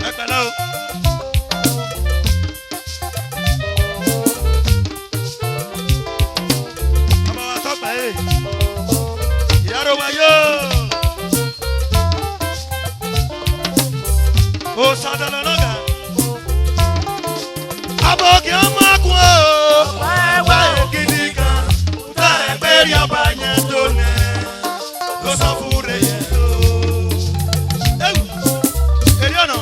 Ẹgbẹ̀lẹ́ o. Ọmọ wa tọ́pẹ̀ ẹ̀. Ìyáró wa yóò. Ó sádọ́lọ́ lọ́gà. Abọ́kì ọmọ akun o. Wá ògidì kan. Tá ẹgbẹ́ rí ọba yẹn tó nẹ̀. Ló sọ fún rẹ̀ yẹn tó. Ewu, èrè ọ̀nà.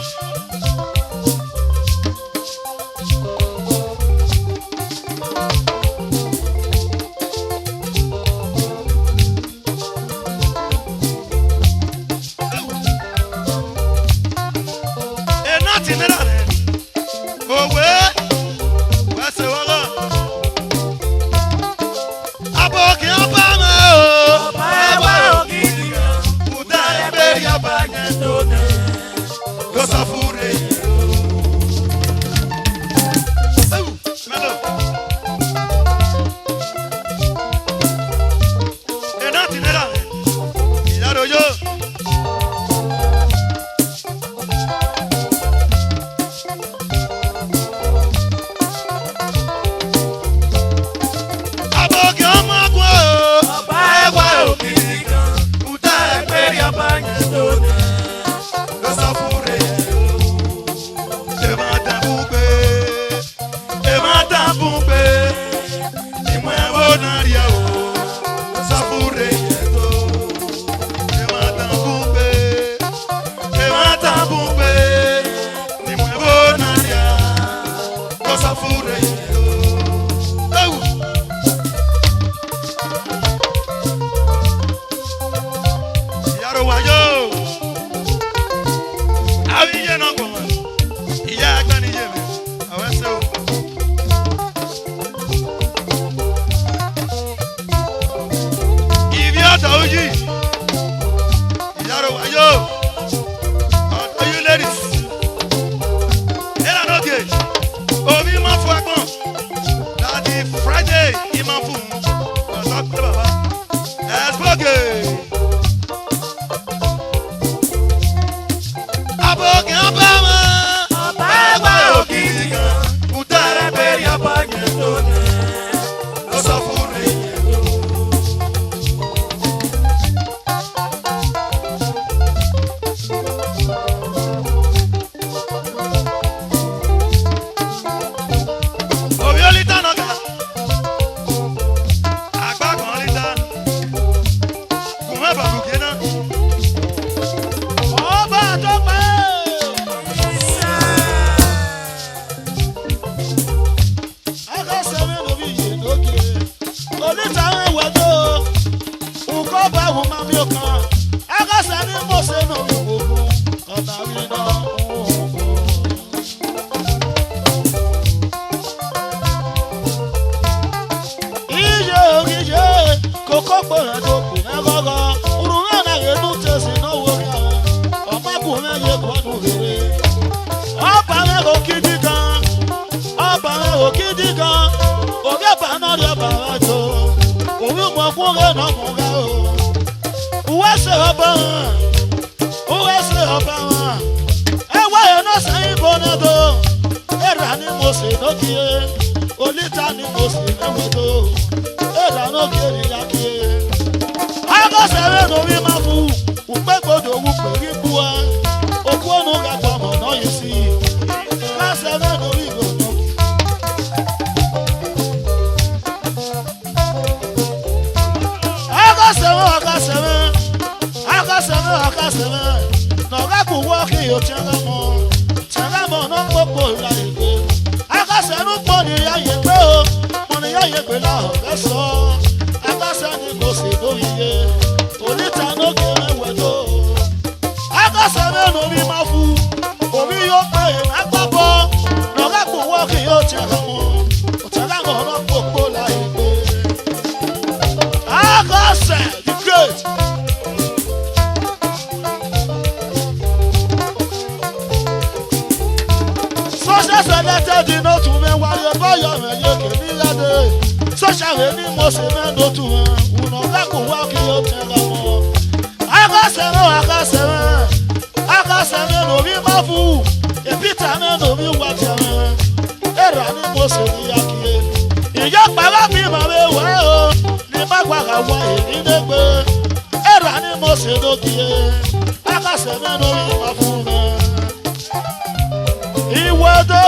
Ofu, a Peter man of you watch a running was a yaki. You young Baba be my way, the Magua away in the bird. A running was a dokie. I got seven of you. Iwado,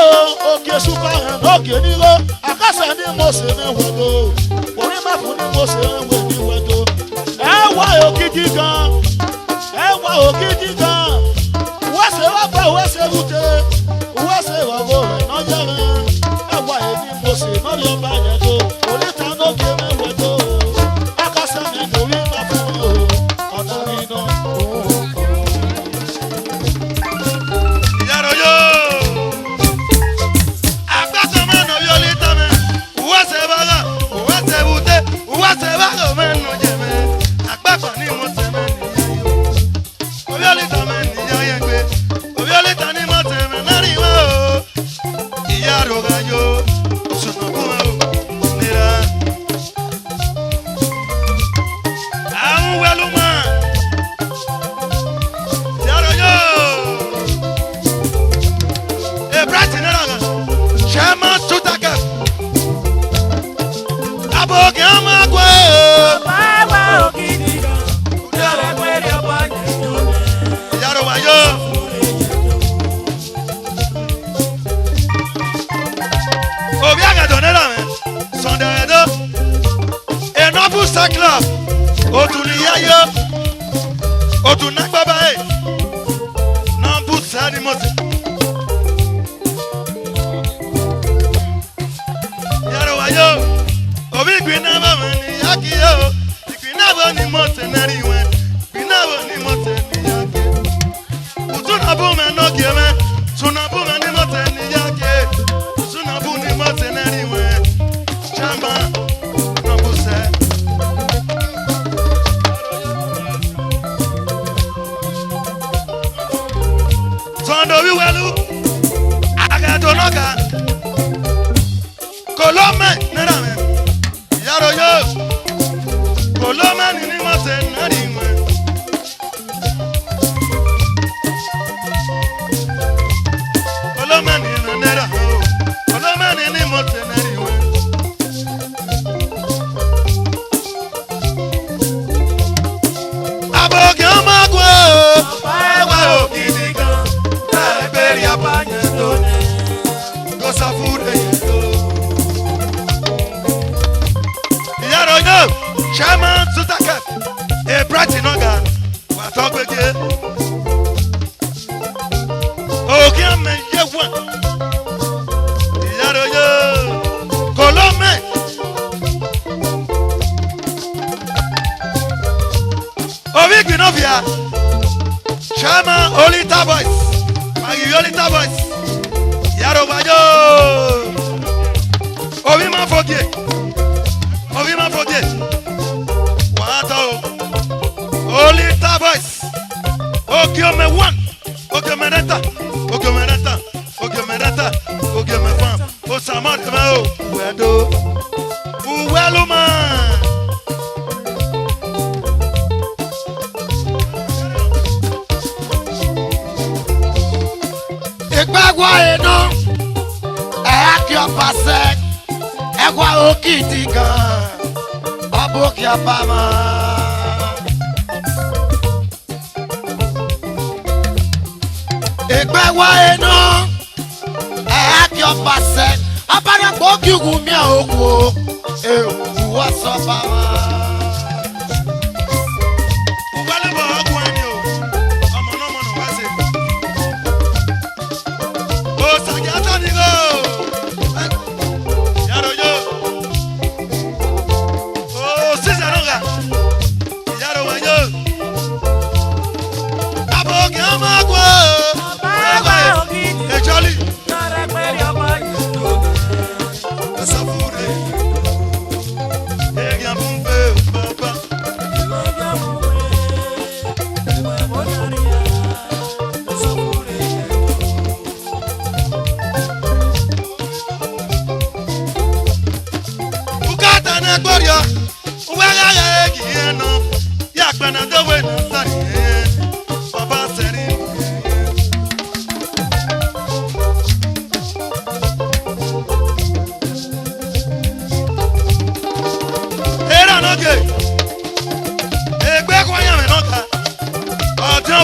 okay, super, okay, Nigo. I got seven most in a window. What am I putting most in when you went to? Why, okay, Digan? Why, okay, Digan? What's the upper, what's the route? What's the over? No, young. And why, most in your bag? Only time, no game, and window. I got seven to read my phone.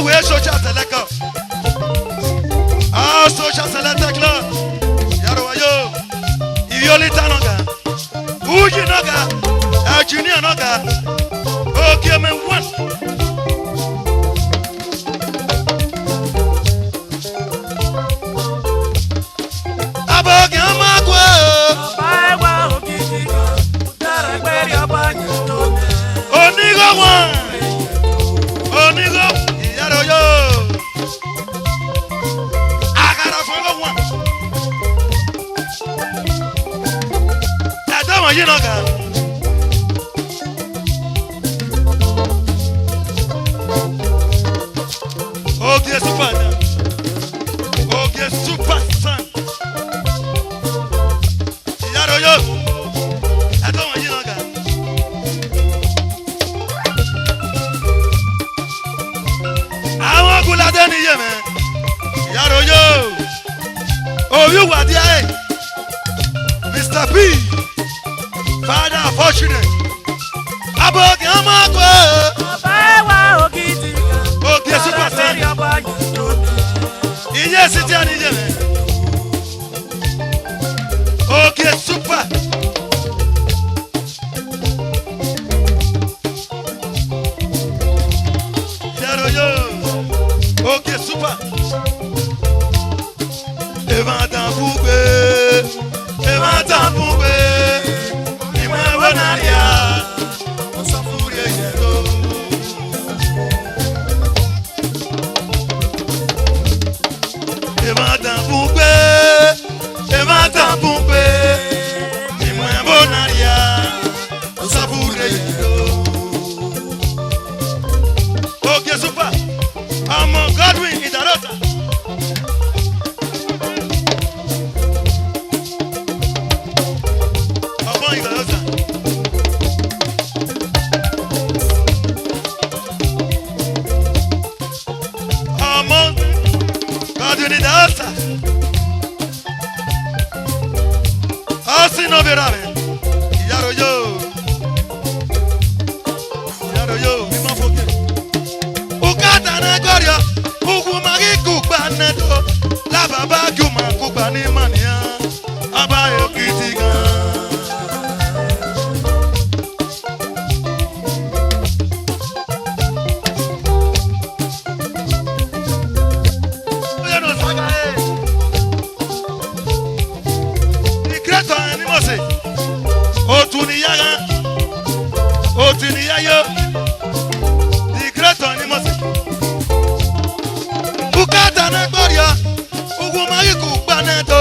we social select. Ah, social select là. Yaro yo. Iolita noga. Uji noga. Junior noga. Okay, me one. Abogama kwa. Baiwa okijika. Utara kweri abanyo. Onigo one. Onigo. Yaro yo. Agara fongo one. Adama yinoga. Okay, super. Okay, super son. Yaro yo. Adama yinoga. Àwọn gulade ni ye me. Yaro yo. Oh, you were there. Mr. P. Father fortunate. Abogi amako. Baiwa okijika. Okay, super son. Iye siti ani ye me. Okay, super. Yaro yo. Okay, super. Eva tambugbe. Eva tambugbe. Imwe bonaria. Osafure yero. Eva tambugbe. Eva tambugbe. Imwe bonaria. Osafure yero. Okay, super. I'm Godwin Idarota. Ọgbọ́n Idarota. Ọmọ Godwin Idarota. Ọsìn náà bẹ̀rẹ̀ rẹ̀. Ìyàrá yóò. Ìyàrá yóò. Mímọ́ fòkè. Ukata na gorio, ukumagi kukba nedo, la baba kuma kukba ni mania, abayo kitiga. Oye no saga Ikreto ni mose, otuni yaga, otuni yayo. Ikreto ni mose. Ukata na gloria, ugumari kukbaneto,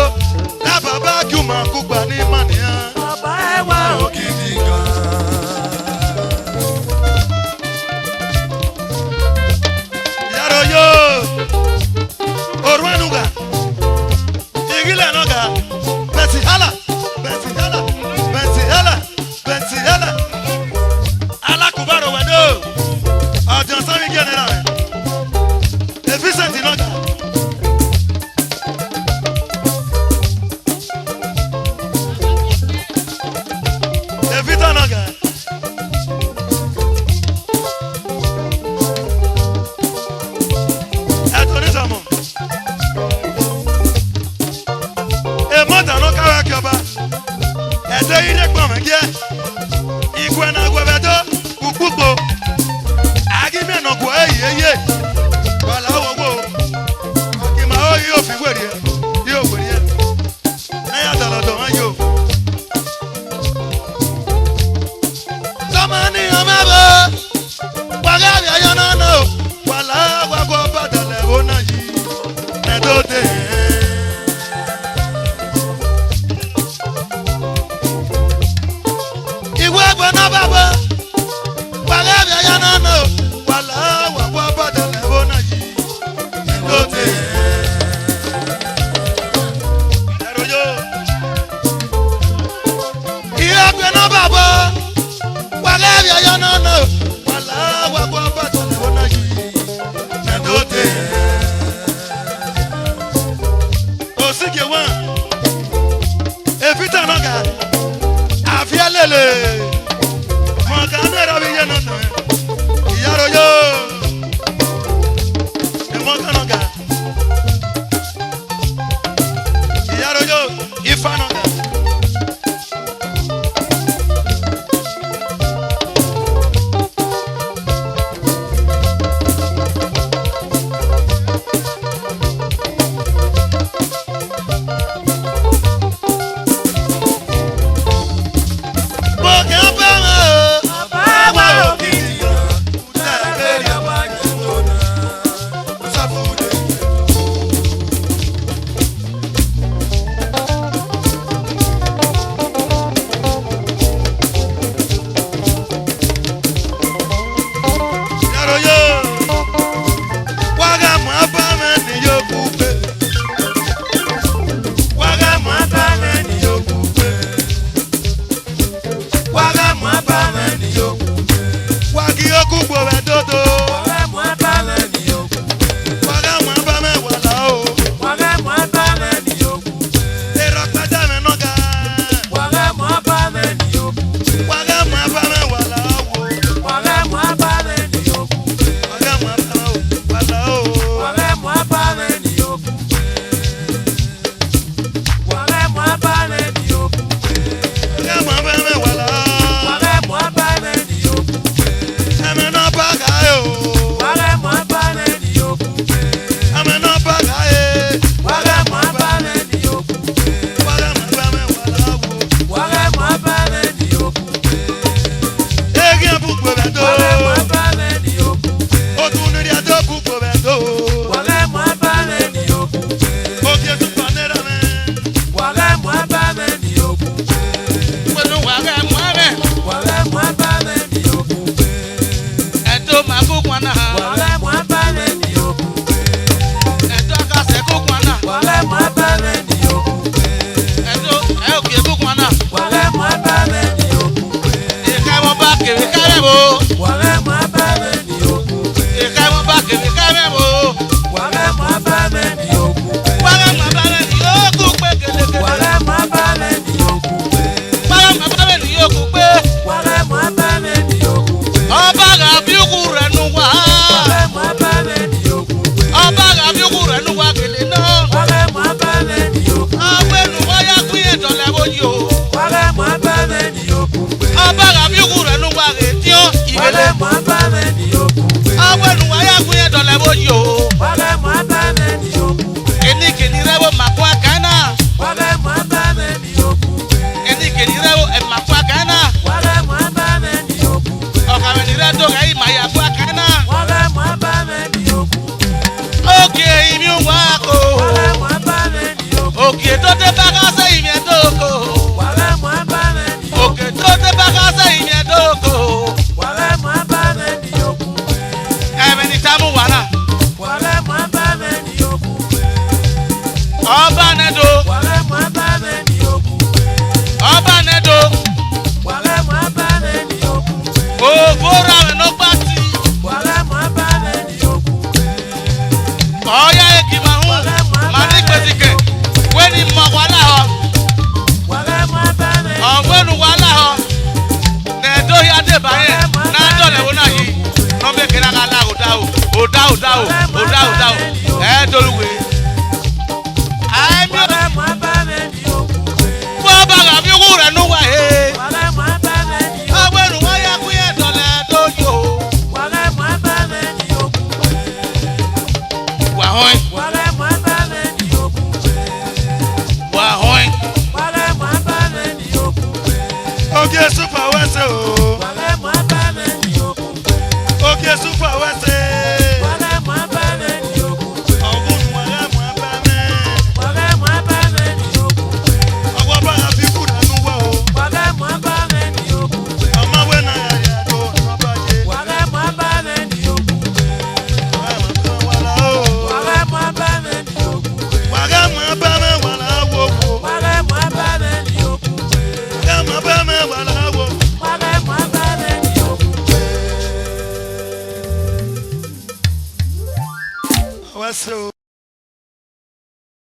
te baye na do le wona yi no be kira ga la o da o doluwe ai mi bo ba ga bi ku re nu wa he aweru wa ya ku ye do le do yo wa hoy okay super wase o okay super wase ogun wale mo ba me agwa ba fi ku na nu wa o ama we na ya do no ba je wala o wala mo ba me wala wo wo so